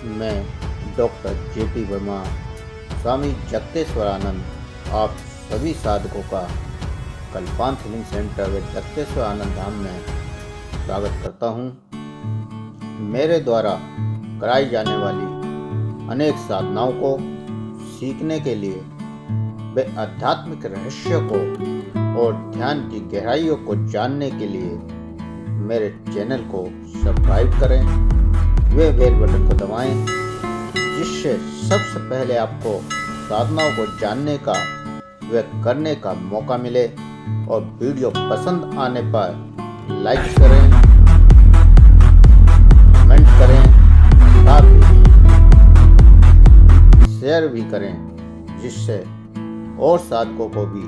मैं doctor JP Verma, स्वामी जगतेश्वरानंद आप सभी साधकों का कल्पांत हीलिंग सेंटर व जगतेश्वर आनंद धाम में स्वागत करता हूँ। मेरे द्वारा कराई जाने वाली अनेक साधनाओं को सीखने के लिए व आध्यात्मिक रहस्यों को और ध्यान की गहराइयों को जानने के लिए मेरे चैनल को सब्सक्राइब करें, वे बेल बटन को दबाएं, जिससे सबसे पहले आपको साधनाओं को जानने का व करने का मौका मिले। और वीडियो पसंद आने पर लाइक करें, कमेंट करें, साथ ही शेयर भी करें, जिससे और साधकों को भी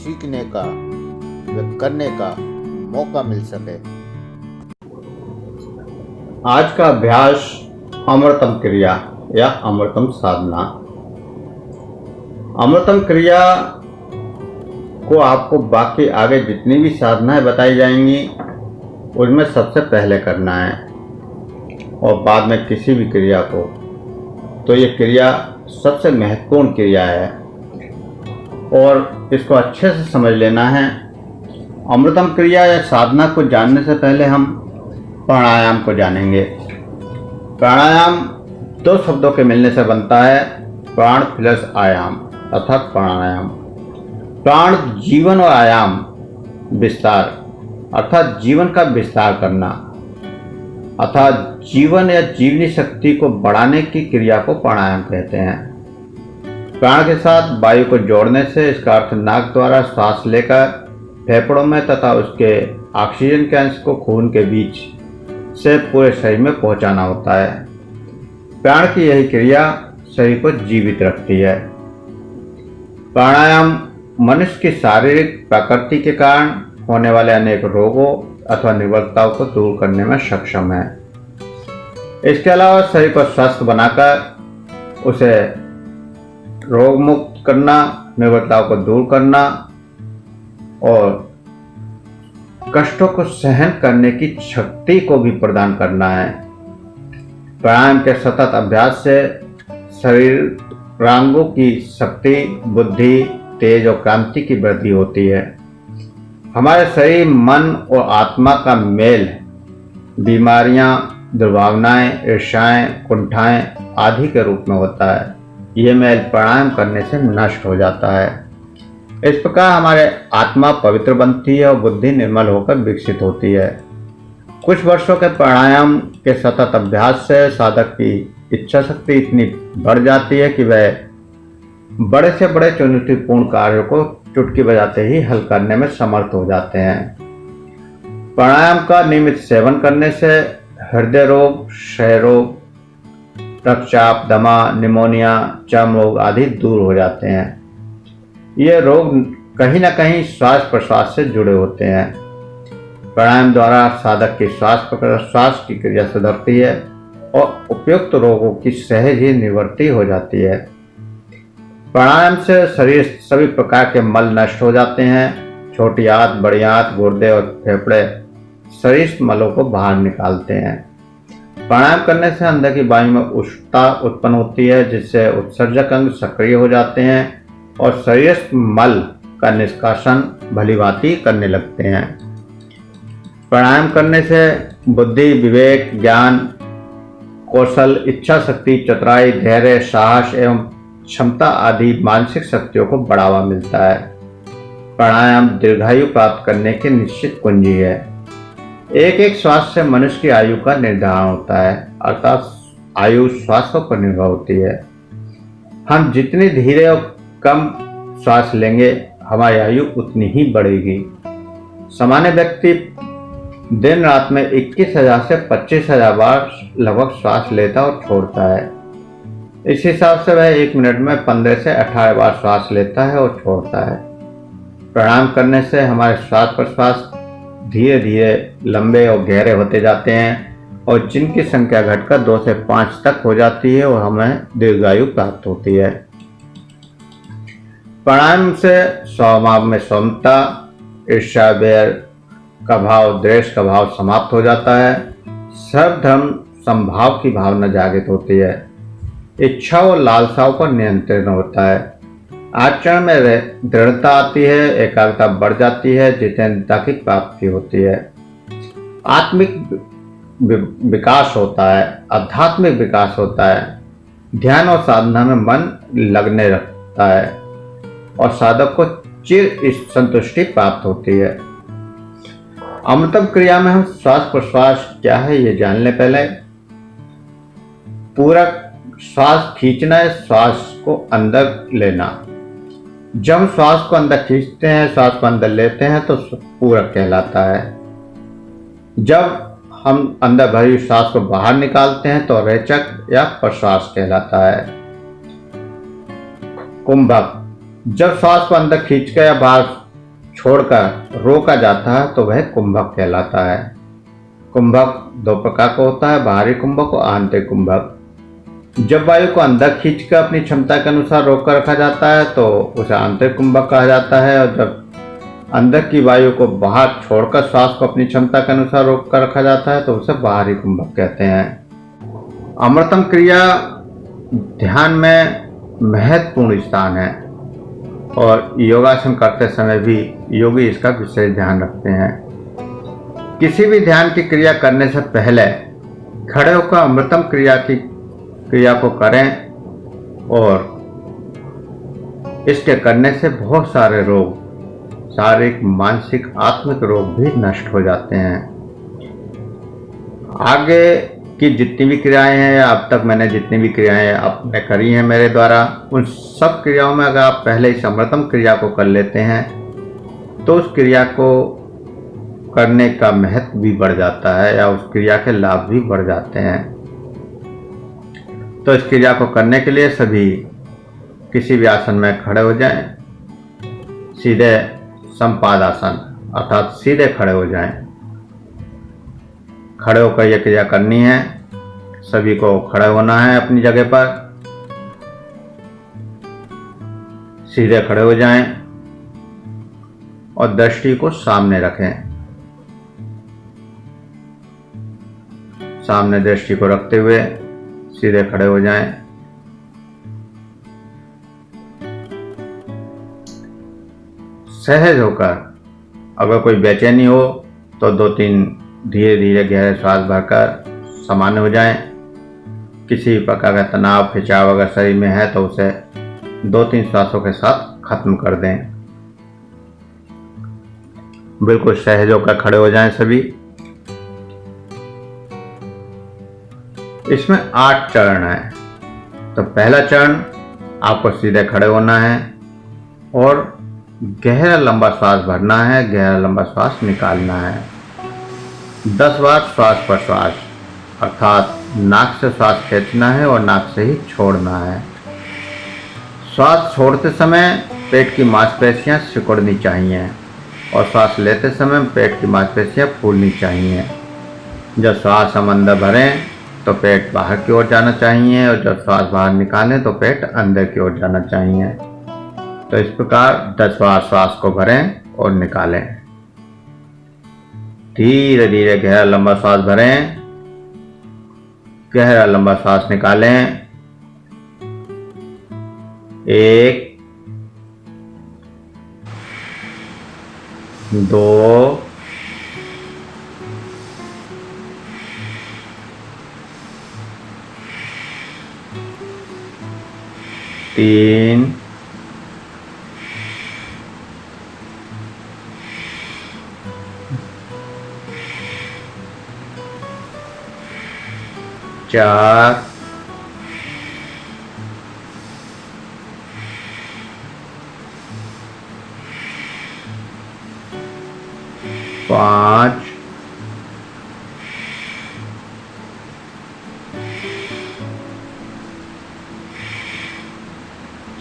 सीखने का व करने का मौका मिल सके। आज का अभ्यास अमृतम क्रिया या अमृतम साधना। अमृतम क्रिया को आपको बाकी आगे जितनी भी साधनाएं बताई जाएंगी उनमें सबसे पहले करना है और बाद में किसी भी क्रिया को। तो ये क्रिया सबसे महत्वपूर्ण क्रिया है और इसको अच्छे से समझ लेना है। अमृतम क्रिया या साधना को जानने से पहले हम प्राणायाम को जानेंगे। प्राणायाम दो शब्दों के मिलने से बनता है, प्राण प्लस आयाम अर्थात प्राणायाम। प्राण जीवन और आयाम विस्तार अर्थात जीवन का विस्तार करना अर्थात जीवन या जीवनी शक्ति को बढ़ाने की क्रिया को प्राणायाम कहते हैं। प्राण के साथ वायु को जोड़ने से, इसका अर्थ नाक द्वारा श्वास लेकर फेफड़ों में तथा उसके ऑक्सीजन के अंश को खून के बीच से पूरे शरीर में पहुंचाना होता है। प्राण की यही क्रिया शरीर को जीवित रखती है। प्राणायाम मनुष्य की शारीरिक प्रकृति के कारण होने वाले अनेक रोगों अथवा निर्बलताओं को दूर करने में सक्षम है। इसके अलावा शरीर को स्वस्थ बनाकर उसे रोग मुक्त करना, निर्बलताओं को दूर करना और कष्टों को सहन करने की शक्ति को भी प्रदान करना है। प्राणायाम के सतत अभ्यास से शरीर रांगों की शक्ति, बुद्धि, तेज और क्रांति की वृद्धि होती है। हमारे शरीर, मन और आत्मा का मेल बीमारियां, दुर्भावनाएं, ईर्ष्याएं, कुंठाएं आदि के रूप में होता है। यह मेल प्राणायाम करने से नष्ट हो जाता है। इस प्रकार हमारे आत्मा पवित्र बनती है और बुद्धि निर्मल होकर विकसित होती है। कुछ वर्षों के प्राणायाम के सतत अभ्यास से साधक की इच्छा शक्ति इतनी बढ़ जाती है कि वह बड़े से बड़े चुनौतीपूर्ण कार्यों को चुटकी बजाते ही हल करने में समर्थ हो जाते हैं। प्राणायाम का नियमित सेवन करने से हृदय रोग, क्षय रोग, रक्तचाप, दमा, निमोनिया, चर्म रोग आदि दूर हो जाते हैं। ये रोग कहीं न कहीं श्वास प्रश्वास से जुड़े होते हैं। प्राणायाम द्वारा साधक की श्वास प्रश्वास की क्रिया सुधरती है और उपयुक्त रोगों की सहज ही निवृत्ति हो जाती है। प्राणायाम से शरीर सभी प्रकार के मल नष्ट हो जाते हैं। छोटी आंत, बड़ी आंत, गुर्दे और फेफड़े शरीर मलों को बाहर निकालते हैं। प्राणायाम करने से अंदर की वायु में उष्णता उत्पन्न होती है, जिससे उत्सर्जक अंग सक्रिय हो जाते हैं और शरीर मल का निष्कासन भलीभांति करने लगते हैं। प्राणायाम करने से बुद्धि, विवेक, ज्ञान, कौशल, इच्छा शक्ति, चतुराई, धैर्य, साहस एवं क्षमता आदि मानसिक शक्तियों को बढ़ावा मिलता है। प्राणायाम दीर्घायु प्राप्त करने की निश्चित कुंजी है। एक एक श्वास से मनुष्य की आयु का निर्धारण होता है, अर्थात आयु श्वासों पर निर्भर होती है। हम जितनी धीरे और कम श्वास लेंगे, हमारी आयु उतनी ही बढ़ेगी। सामान्य व्यक्ति दिन रात में 21,000 से 25,000 बार लगभग श्वास लेता और छोड़ता है। इस हिसाब से वह 1 मिनट में 15 से 18 बार श्वास लेता है और छोड़ता है। प्राणायाम करने से हमारे श्वास प्रश्वास धीरे धीरे लंबे और गहरे होते जाते हैं और जिनकी संख्या घटकर 2 से 5 तक हो जाती है और हमें दीर्घायु प्राप्त होती है। प्राणायाम से स्वभाव में सौम्यता, ईर्ष्या, बैर का भाव, द्वेष का भाव समाप्त हो जाता है। सर्वधर्म संभाव की भावना जागृत होती है। इच्छा और लालसाओं पर नियंत्रण होता है। आचरण में दृढ़ता आती है, एकाग्रता बढ़ जाती है, जितेंद्रता की प्राप्ति होती है। आत्मिक विकास होता है, आध्यात्मिक विकास होता है। ध्यान और साधना में मन लगने लगता है और साधक को चिर संतुष्टि प्राप्त होती है। अमृतम क्रिया में हम श्वास प्रश्वास क्या है ये जान ले। पहले पूरा श्वास खींचना है, श्वास को अंदर लेना। जब हम श्वास को अंदर खींचते हैं, श्वास को अंदर लेते हैं तो पूरक कहलाता है। जब हम अंदर भरी श्वास को बाहर निकालते हैं तो रेचक या प्रश्वास कहलाता है। कुंभक, जब श्वास को अंदर खींचकर या बाहर छोड़कर रोका जाता है तो वह कुंभक कहलाता है। कुंभक दो प्रकार का होता है, बाहरी कुंभक और आंतरिक कुंभक। जब वायु को अंदर खींचकर अपनी क्षमता के अनुसार रोक कर रखा जाता है तो उसे आंतरिक कुंभक कहा जाता है, और जब अंदर की वायु को बाहर छोड़कर श्वास को अपनी क्षमता के अनुसार रोक कर रखा जाता है तो उसे बाहरी कुंभक कहते हैं। अमृतम क्रिया ध्यान में महत्वपूर्ण स्थान है और योगासन करते समय भी योगी इसका विशेष ध्यान रखते हैं। किसी भी ध्यान की क्रिया करने से पहले खड़े होकर अमृतम क्रिया को करें, और इसके करने से बहुत सारे रोग, शारीरिक, मानसिक, आत्मिक रोग भी नष्ट हो जाते हैं। आगे की जितनी भी क्रियाएं हैं, अब तक मैंने जितनी भी क्रियाएं आपने करी हैं मेरे द्वारा, उन सब क्रियाओं में अगर आप पहले इस अमृतम क्रिया को कर लेते हैं तो उस क्रिया को करने का महत्व भी बढ़ जाता है या उस क्रिया के लाभ भी बढ़ जाते हैं। तो इस क्रिया को करने के लिए सभी किसी भी आसन में खड़े हो जाएं, सीधे संपादासन अर्थात सीधे खड़े हो जाएं। खड़े होकर यह क्रिया करनी है। सभी को खड़े होना है अपनी जगह पर, सीधे खड़े हो जाएं और दृष्टि को सामने रखें। सामने दृष्टि को रखते हुए सीधे खड़े हो जाएं। सहज होकर, अगर कोई बेचैनी हो तो 2-3 धीरे धीरे गहरे श्वास भरकर सामान्य हो जाएं। किसी प्रकार का तनाव, खिंचाव अगर शरीर में है तो उसे 2-3 श्वासों के साथ खत्म कर दें। बिल्कुल सहज होकर खड़े हो जाएं सभी। इसमें 8 चरण है। तो पहला चरण, आपको सीधे खड़े होना है और गहरा लंबा श्वास भरना है, गहरा लंबा श्वास निकालना है। 10 बार श्वास प्रश्वास अर्थात नाक से श्वास खींचना है और नाक से ही छोड़ना है। श्वास छोड़ते समय पेट की मांसपेशियां सिकुड़नी चाहिए और श्वास लेते समय पेट की मांसपेशियां फूलनी चाहिए। जब श्वास हम अंदर भरें तो पेट बाहर की ओर जाना चाहिए और जब श्वास बाहर निकालें तो पेट अंदर की ओर जाना चाहिए। तो इस प्रकार 10 बार श्वास को भरें और निकालें। धीरे धीरे गहरा लंबा श्वास भरें, गहरा लंबा श्वास निकालें। 1 2 3 4 5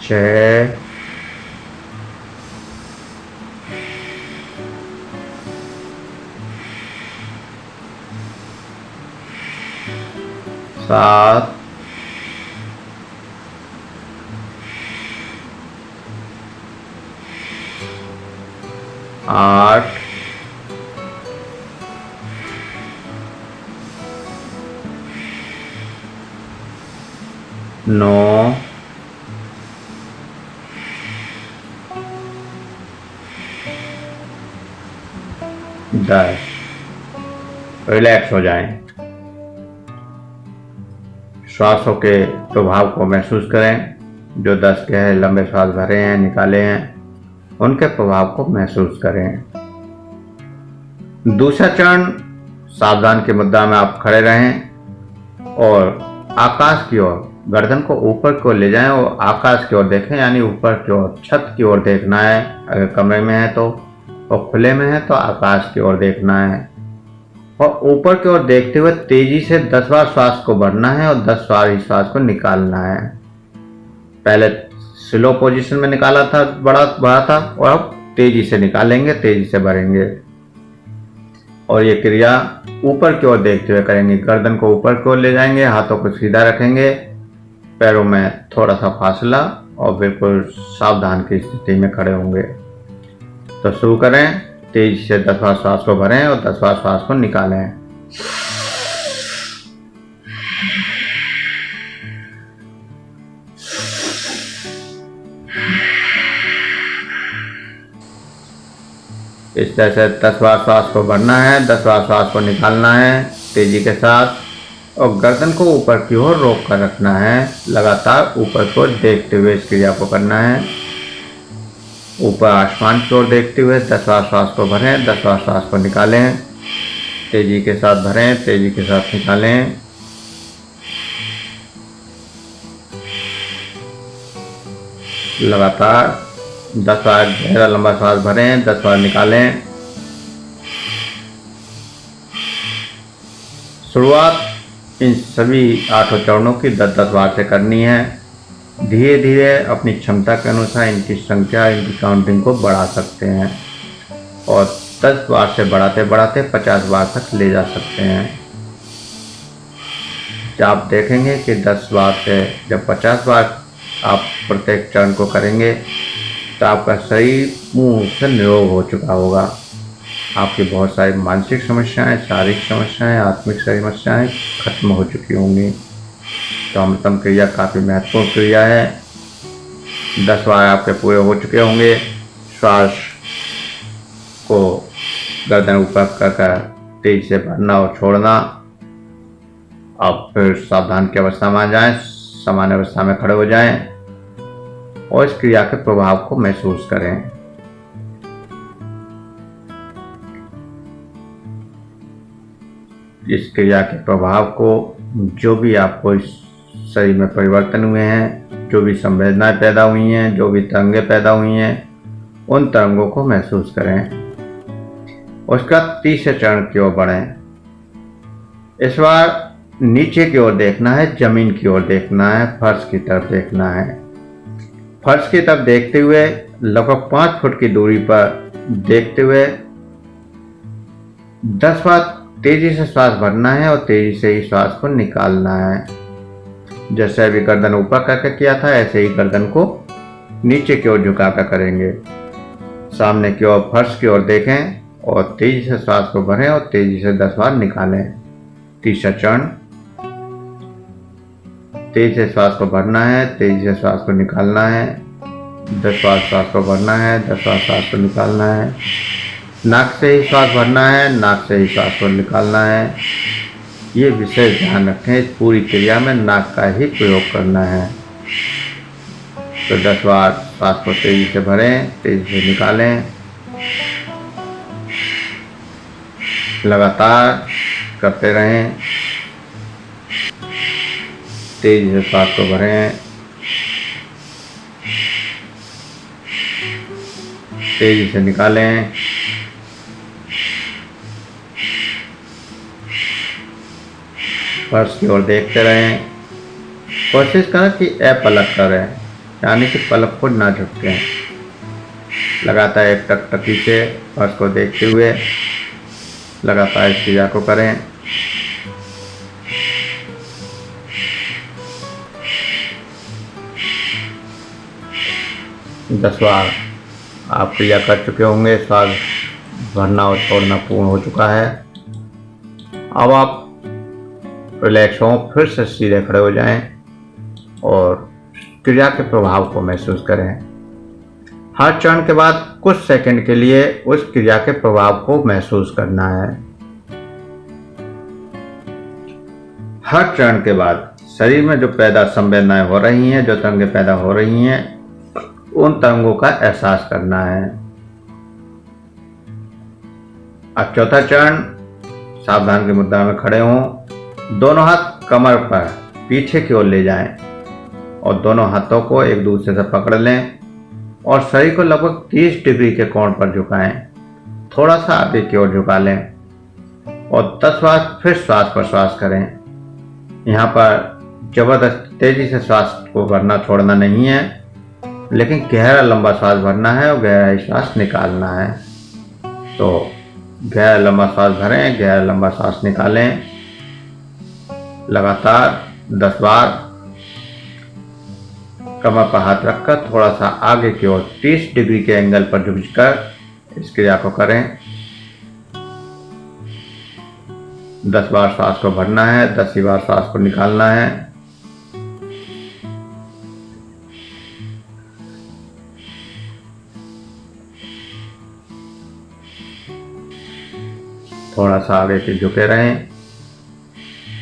6 7 8 9 9, 10। रिलैक्स हो जाएं। श्वासों के प्रभाव को महसूस करें। जो 10 गहरे लंबे श्वास भरे हैं, निकाले हैं, उनके प्रभाव को महसूस करें। दूसरा चरण, सावधान की मुद्रा में आप खड़े रहें और आकाश की ओर, गर्दन को ऊपर की ओर ले जाएं और आकाश की ओर देखें, यानी ऊपर की ओर, छत की ओर देखना है अगर कमरे में है तो, और खुले में है तो आकाश की ओर देखना है। और ऊपर की ओर देखते हुए तेजी से 10 बार श्वास को भरना है और 10 बार ही श्वास को निकालना है। पहले स्लो पोजीशन में निकाला था, बड़ा था, और अब तेजी से निकालेंगे, तेजी से भरेंगे। और ये क्रिया ऊपर की ओर देखते हुए करेंगे। गर्दन को ऊपर की ओर ले जाएंगे, हाथों को सीधा रखेंगे, पैरों में थोड़ा सा फासला, और बिल्कुल सावधान की स्थिति में खड़े होंगे। तो शुरू करें। तेजी से 10 बार श्वास को भरें और 10 बार श्वास को निकालें। इस तरह से 10 बार श्वास को भरना है, 10 बार श्वास को निकालना है तेजी के साथ, और गर्दन को ऊपर की ओर रोक कर रखना है। लगातार ऊपर की ओर देखते हुए इस क्रिया को करना है। ऊपर आसमान की ओर देखते हुए 10 बार श्वास को भरें, 10 बार श्वास को निकालें, तेजी के साथ भरें, तेजी के साथ निकालें। लगातार 10 बार गहरा लंबा श्वास भरें, 10 बार निकालें। शुरुआत इन सभी 8 चरणों की 10-10 बार से करनी है। धीरे धीरे अपनी क्षमता के अनुसार इनकी संख्या, इनकी काउंटिंग को बढ़ा सकते हैं और 10 बार से बढ़ाते बढ़ाते 50 बार तक ले जा सकते हैं। जब आप देखेंगे कि 10 बार से जब 50 बार आप प्रत्येक चरण को करेंगे तो आपका शरीर पूर्ण रूप से निरोग हो चुका होगा। आपकी बहुत सारी मानसिक समस्याएं, शारीरिक समस्याएं, आत्मिक समस्याएं खत्म हो चुकी होंगी। तो अमृतम क्रिया काफ़ी महत्वपूर्ण क्रिया है। 10 बार आपके पूरे हो चुके होंगे। श्वास को गर्दन ऊपर कर तेज से भरना और छोड़ना। आप फिर सावधान की अवस्था में आ जाएं, सामान्य अवस्था में खड़े हो जाएं और इस क्रिया के प्रभाव को महसूस करें। इस क्रिया के प्रभाव को, जो भी आपको इस शरीर में परिवर्तन हुए हैं, जो भी संवेदनाएं पैदा हुई हैं, जो भी तरंगें पैदा हुई हैं, उन तरंगों को महसूस करें। उसका तीसरे चरण की ओर बढ़ें। इस बार नीचे की ओर देखना है, जमीन की ओर देखना है, फर्श की तरफ देखना है। फर्श की तरफ देखते हुए लगभग 5 फुट की दूरी पर देखते हुए 10 बार तेजी से श्वास भरना है और तेजी से ही श्वास को निकालना है। जैसे अभी गर्दन ऊपर करके किया था, ऐसे ही गर्दन को नीचे की ओर झुकाकर करेंगे। सामने की ओर, फर्श की ओर देखें और तेजी से श्वास को भरें और तेजी से 10 बार निकालें। तीसरा चरण, तेजी से श्वास को भरना है, तेजी से श्वास को निकालना है। 10 बार श्वास को भरना है, 10 बार श्वास को निकालना है। नाक से ही श्वास भरना है, नाक से ही श्वास को निकालना है। ये विशेष ध्यान रखें, इस पूरी क्रिया में नाक का ही प्रयोग करना है। तो 10 बार श्वास को तेजी से भरें, तेजी से निकालें। लगातार करते रहें। तेजी से श्वास को भरें, तेजी से निकालें। फर्श की ओर देखते रहें। कोशिश करें कि अपलक करें, यानी कि पलक को ना झपकें। लगातार एक टकटकी से फर्श को देखते हुए लगातार इस क्रिया को करें। दस बार आप क्रिया कर चुके होंगे। श्वास भरना और छोड़ना पूर्ण हो चुका है। अब आप रिलैक्स हों, फिर से सीधे खड़े हो जाएं। और क्रिया के प्रभाव को महसूस करें। हर चरण के बाद कुछ सेकंड के लिए उस क्रिया के प्रभाव को महसूस करना है। हर चरण के बाद शरीर में जो पैदा संवेदनाएं हो रही हैं, जो तरंगें पैदा हो रही हैं, उन तरंगों का एहसास करना है। अब चौथा चरण, सावधान की मुद्रा में खड़े हों, दोनों हाथ कमर पर पीछे की ओर ले जाएं और दोनों हाथों को एक दूसरे से पकड़ लें और शरीर को लगभग 30 डिग्री के कोण पर झुकाएं। थोड़ा सा आगे की ओर झुका लें और 10 बार फिर श्वास प्रश्वास करें। यहाँ पर जबरदस्त तेजी से श्वास को भरना छोड़ना नहीं है, लेकिन गहरा लंबा श्वास भरना है और गहरा श्वास निकालना है। तो गहरा लंबा श्वास भरें, गहरा लंबा श्वास निकालें, लगातार 10 बार। कमर पर हाथ रखकर थोड़ा सा आगे की ओर 30 डिग्री के एंगल पर झुककर इस क्रिया को करें। 10 बार श्वास को भरना है, 10 बार श्वास को निकालना है। थोड़ा सा आगे से झुके रहें,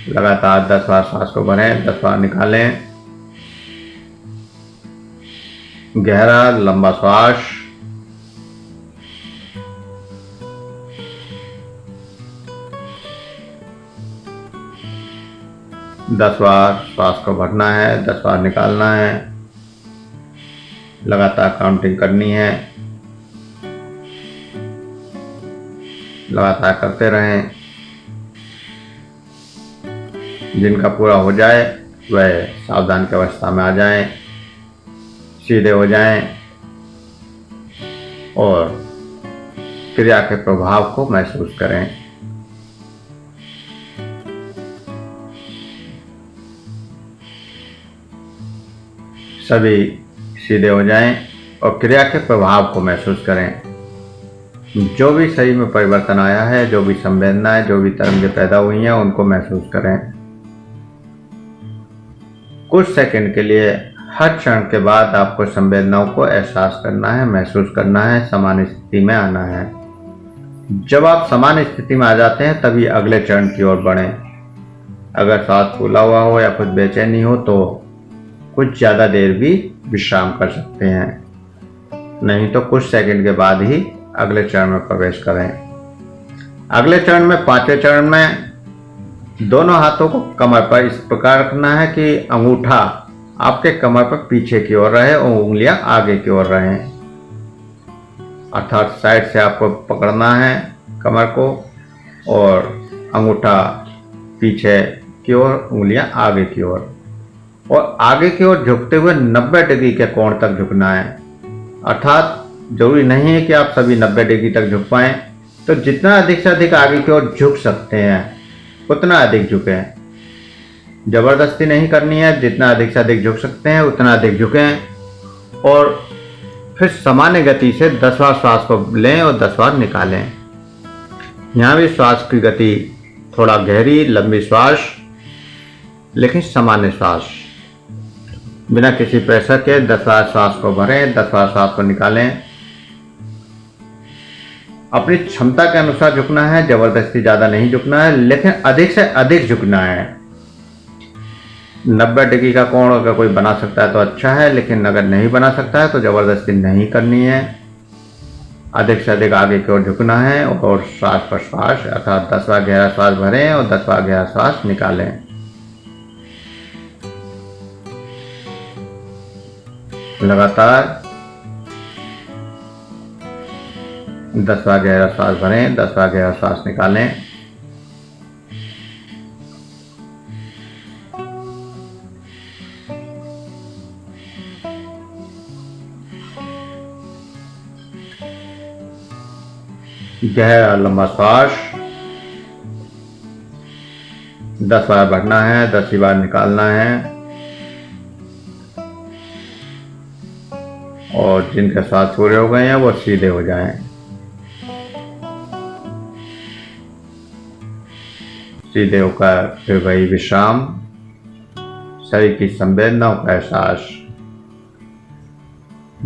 लगातार 10 बार श्वास को भरें, 10 बार निकालें। गहरा लंबा श्वास, दस बार श्वास को भरना है, 10 बार निकालना है। लगातार काउंटिंग करनी है, लगातार करते रहें। जिनका पूरा हो जाए वह सावधान की अवस्था में आ जाएं, सीधे हो जाएं और क्रिया के प्रभाव को महसूस करें। सभी सीधे हो जाएं और क्रिया के प्रभाव को महसूस करें। जो भी शरीर में परिवर्तन आया है, जो भी संवेदनाएं, जो भी तरंगें पैदा हुई हैं, उनको महसूस करें। कुछ सेकंड के लिए हर क्षण के बाद आपको संवेदनाओं को एहसास करना है, महसूस करना है, सामान्य स्थिति में आना है। जब आप सामान्य स्थिति में आ जाते हैं तभी अगले चरण की ओर बढ़ें। अगर सांस फूला हुआ हो या कुछ बेचैनी हो तो कुछ ज़्यादा देर भी विश्राम कर सकते हैं, नहीं तो कुछ सेकंड के बाद ही अगले चरण में प्रवेश करें। अगले चरण में, पांचवें चरण में, दोनों हाथों को कमर पर इस प्रकार रखना है कि अंगूठा आपके कमर पर पीछे की ओर रहे और उंगलियां आगे की ओर रहें। अर्थात साइड से आपको पकड़ना है कमर को और अंगूठा पीछे की ओर, उंगलियां आगे की ओर, और आगे की ओर झुकते हुए 90 डिग्री के कोण तक झुकना है। अर्थात जरूरी नहीं है कि आप सभी 90 डिग्री तक झुक पाएं, तो जितना अधिक से अधिक आगे की ओर झुक सकते हैं उतना अधिक झुकें। जबरदस्ती नहीं करनी है, जितना अधिक से अधिक झुक सकते हैं उतना अधिक झुकें और फिर सामान्य गति से 10 बार श्वास को लें और 10 बार निकालें। यहाँ भी श्वास की गति थोड़ा गहरी लंबी श्वास, लेकिन सामान्य श्वास, बिना किसी प्रेशर के 10 बार श्वास को भरें, 10 बार श्वास को निकालें। अपनी क्षमता के अनुसार झुकना है, जबरदस्ती ज़्यादा नहीं झुकना है, लेकिन अधिक से अधिक झुकना है। 90 डिग्री का कोण अगर कोई बना सकता है तो अच्छा है, लेकिन अगर नहीं बना सकता है तो जबरदस्ती नहीं करनी है। अधिक से अधिक आगे की ओर झुकना है और श्वास पर श्वास, अर्थात 10 बार गहरा श्वास भरें और 10 बार गहरा श्वास निकालें। लगातार 10 बार गहरा श्वास भरें, 10 बार गहरा श्वास निकालें। गहरा लंबा श्वास 10 बार भरना है, 10 ही बार निकालना है। और जिनके श्वास पूरे हो गए हैं वो सीधे हो जाएं। सीधे होकर फिर वही विश्राम, शरीर की संवेदनाओं का एहसास।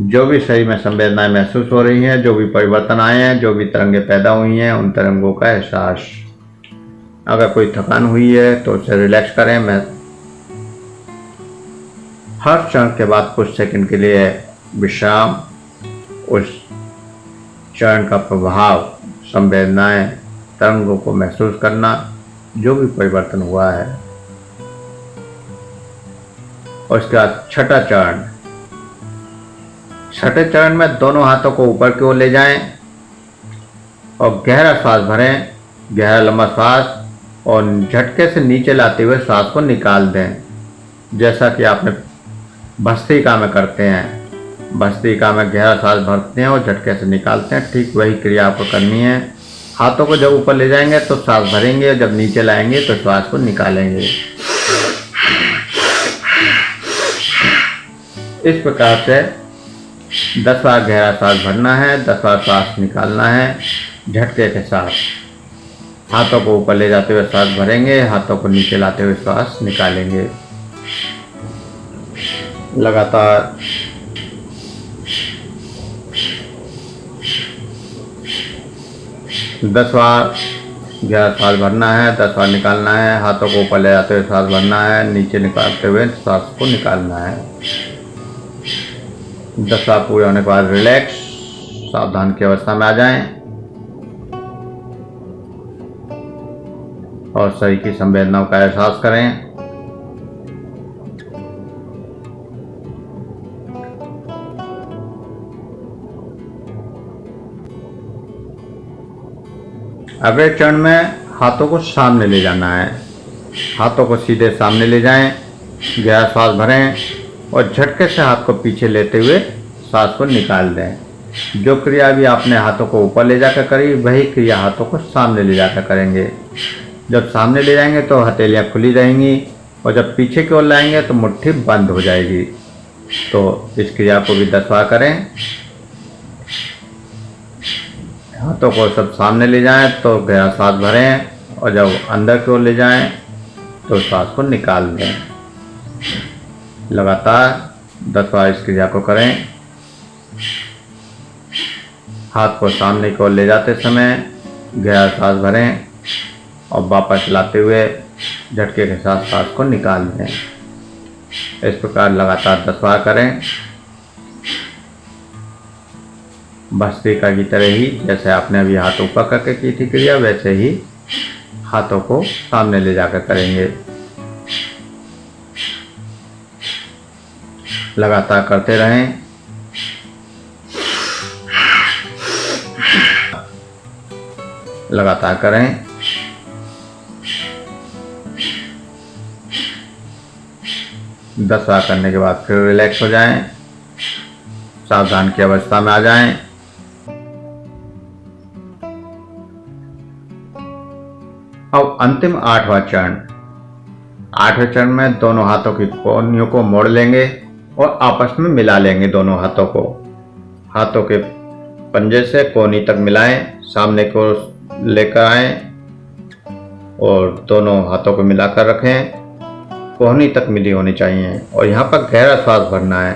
जो भी शरीर में संवेदनाएं महसूस हो रही हैं, जो भी परिवर्तन आए हैं, जो भी तरंगें पैदा हुई हैं, उन तरंगों का एहसास। अगर कोई थकान हुई है तो उसे रिलैक्स करें। मैं हर क्षण के बाद कुछ सेकंड के लिए विश्राम, उस क्षण का प्रभाव, संवेदनाएं, तरंगों को महसूस करना, जो भी परिवर्तन हुआ है। और इसके बाद छठा चरण। छठे चरण में दोनों हाथों को ऊपर की ओर ले जाएं और गहरा श्वास भरें, गहरा लंबा श्वास, और झटके से नीचे लाते हुए श्वास को निकाल दें, जैसा कि आपने भस्त्रिका में करते हैं। भस्त्रिका में गहरा श्वास भरते हैं और झटके से निकालते हैं, ठीक वही क्रिया आपको करनी है। हाथों को जब ऊपर ले जाएंगे तो श्वास भरेंगे, और जब नीचे लाएंगे तो श्वास को निकालेंगे। इस प्रकार से 10 बार गहरा श्वास भरना है, 10 बार श्वास निकालना है झटके के साथ। हाथों को ऊपर ले जाते हुए श्वास भरेंगे, हाथों को नीचे लाते हुए श्वास निकालेंगे। लगातार 10 बार गहरा श्वास भरना है, 10 बार निकालना है। हाथों को ऊपर ले जाते हुए श्वास भरना है, नीचे निकालते हुए श्वास को निकालना है। 10 बार पूरे होने के बाद रिलैक्स, सावधान की अवस्था में आ जाएं और शरीर की संवेदनाओं का एहसास करें। अगले चरण में हाथों को सामने ले जाना है। हाथों को सीधे सामने ले जाएं, गहरा श्वास भरें और झटके से हाथ को पीछे लेते हुए सांस को निकाल दें। जो क्रिया भी आपने हाथों को ऊपर ले जाकर करी, वही क्रिया हाथों को सामने ले जाकर करेंगे। जब सामने ले जाएंगे तो हथेलियाँ खुली रहेंगी, और जब पीछे की ओर लाएंगे तो मुट्ठी बंद हो जाएगी। तो इस क्रिया को भी 10 बार करें। हाथों को सब सामने ले जाएं तो गहरा सांस भरें, और जब अंदर की ओर ले जाएं तो सांस को निकाल दें। लगातार 10 बार इस क्रिया को करें। हाथ को सामने की ओर ले जाते समय गहरा सांस भरें और वापस लाते हुए झटके के साथ सांस को निकाल दें। इस प्रकार लगातार 10 बार करें। भस्त्रिका की तरह ही, जैसे आपने अभी हाथ ऊपर करके की थी क्रिया, वैसे ही हाथों को सामने ले जाकर करेंगे। लगातार करते रहें। लगातार करें। दस बार करने के बाद फिर रिलैक्स हो जाएं, सावधान की अवस्था में आ जाएं। अब अंतिम 8वां चरण। 8वें चरण में दोनों हाथों की कोहनियों को मोड़ लेंगे और आपस में मिला लेंगे दोनों हाथों को। हाथों के पंजे से कोहनी तक मिलाएं, सामने को लेकर आएं और दोनों हाथों को मिलाकर रखें। कोहनी तक मिली होनी चाहिए और यहाँ पर गहरा श्वास भरना है।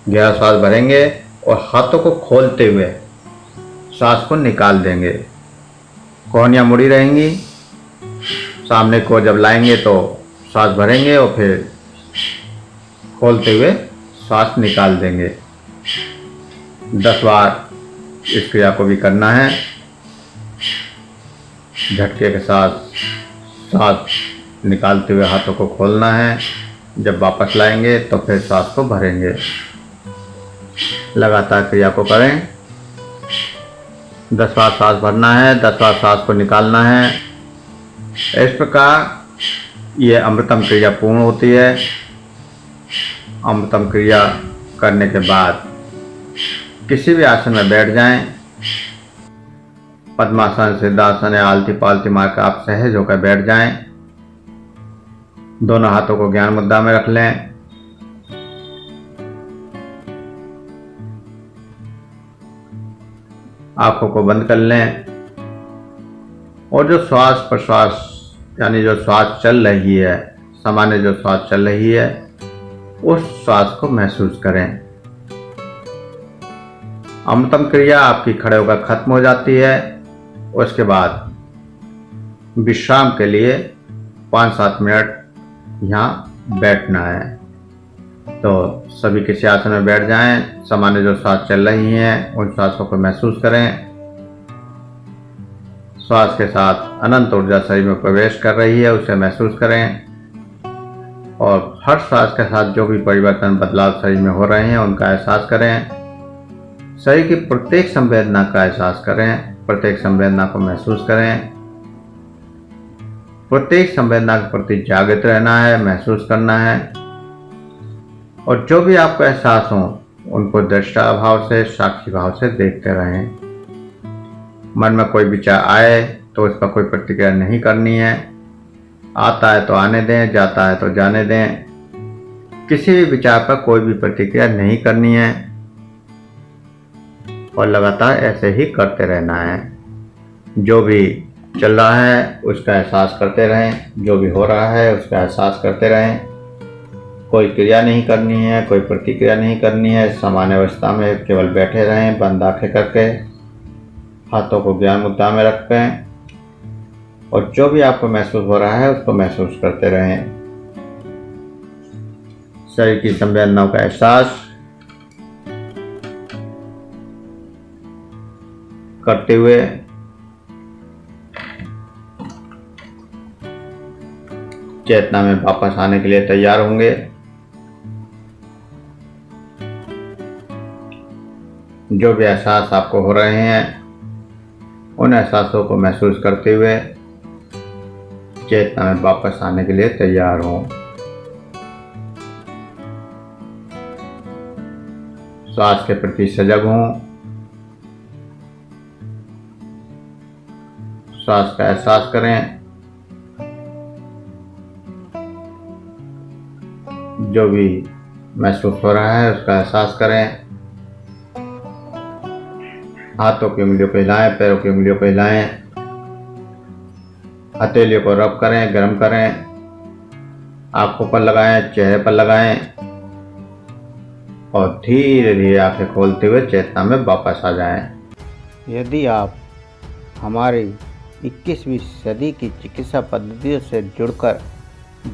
गहरा श्वास भरेंगे और हाथों को खोलते हुए सांस को निकाल देंगे। कोहनियाँ मुड़ी रहेंगी। सामने को जब लाएंगे तो सांस भरेंगे और फिर खोलते हुए सांस निकाल देंगे। 10 बार इस क्रिया को भी करना है। झटके के साथ सांस निकालते हुए हाथों को खोलना है। जब वापस लाएंगे तो फिर सांस को भरेंगे। लगातार क्रिया को करें। 10 बार सांस भरना है, 10 बार सांस को निकालना है। इस प्रकार ये अमृतम क्रिया पूर्ण होती है। अमृतम क्रिया करने के बाद किसी भी आसन में बैठ जाएं। पद्मासन, सिद्धासन या आलती पालती मारकर आप सहज होकर बैठ जाएं। दोनों हाथों को ज्ञान मुद्रा में रख लें। आंखों को बंद कर लें और जो श्वास प्रश्वास यानी जो श्वास चल रही है सामान्य जो श्वास चल रही है उस श्वास को महसूस करें। अमृतम क्रिया आपकी खड़े होकर खत्म हो जाती है। उसके बाद विश्राम के लिए 5-7 मिनट यहाँ बैठना है। तो सभी किसी आसन में बैठ जाएं। सामान्य जो श्वास चल रही हैं उन श्वासों को महसूस करें। श्वास के साथ अनंत ऊर्जा शरीर में प्रवेश कर रही है, उसे महसूस करें। और हर श्वास के साथ जो भी परिवर्तन बदलाव शरीर में हो रहे हैं उनका एहसास करें। शरीर की प्रत्येक संवेदना का एहसास करें, प्रत्येक संवेदना को महसूस करें। प्रत्येक संवेदना के प्रति जागृत रहना है, महसूस करना है। और जो भी आपको एहसास हो उनको दृष्टा भाव से, साक्षी भाव से देखते रहें। मन में कोई विचार आए तो उस पर कोई प्रतिक्रिया नहीं करनी है। आता है तो आने दें, जाता है तो जाने दें। किसी भी विचार पर कोई भी प्रतिक्रिया नहीं करनी है और लगातार ऐसे ही करते रहना है। जो भी चल रहा है उसका एहसास करते रहें, जो भी हो रहा है उसका एहसास करते रहें। कोई क्रिया नहीं करनी है, कोई प्रतिक्रिया नहीं करनी है। सामान्य अवस्था में केवल बैठे रहें, बंद आंखें करके, हाथों को ज्ञान मुद्रा में रखें और जो भी आपको महसूस हो रहा है उसको महसूस करते रहें। शरीर की संवेदनाओं का एहसास करते हुए चेतना में वापस आने के लिए तैयार होंगे। जो भी एहसास आपको हो रहे हैं उन एहसासों को महसूस करते हुए चेतना में वापस आने के लिए तैयार हों। श्वास के प्रति सजग हों। श्वास का एहसास करें। जो भी महसूस हो रहा है उसका एहसास करें। हाथों की उंगलियों को हिलाएं, पैरों की उंगलियों को हिलाएं, हथेलियों को रब करें, गर्म करें, आंखों पर लगाएं, चेहरे पर लगाएं और धीरे धीरे आंखें खोलते हुए चेतना में वापस आ जाएं। यदि आप हमारी 21वीं सदी की चिकित्सा पद्धतियों से जुड़कर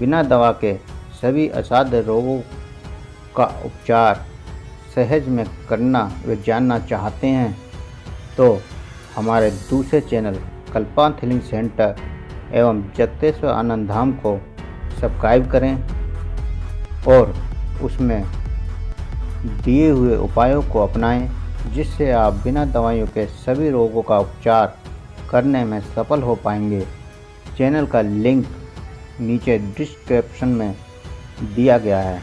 बिना दवा के सभी असाध्य रोगों का उपचार सहज में करना व जानना चाहते हैं तो हमारे दूसरे चैनल कल्पांत हीलिंग सेंटर एवं जगतेश्वर आनंद धाम को सब्सक्राइब करें और उसमें दिए हुए उपायों को अपनाएं, जिससे आप बिना दवाइयों के सभी रोगों का उपचार करने में सफल हो पाएंगे। चैनल का लिंक नीचे डिस्क्रिप्शन में दिया गया है।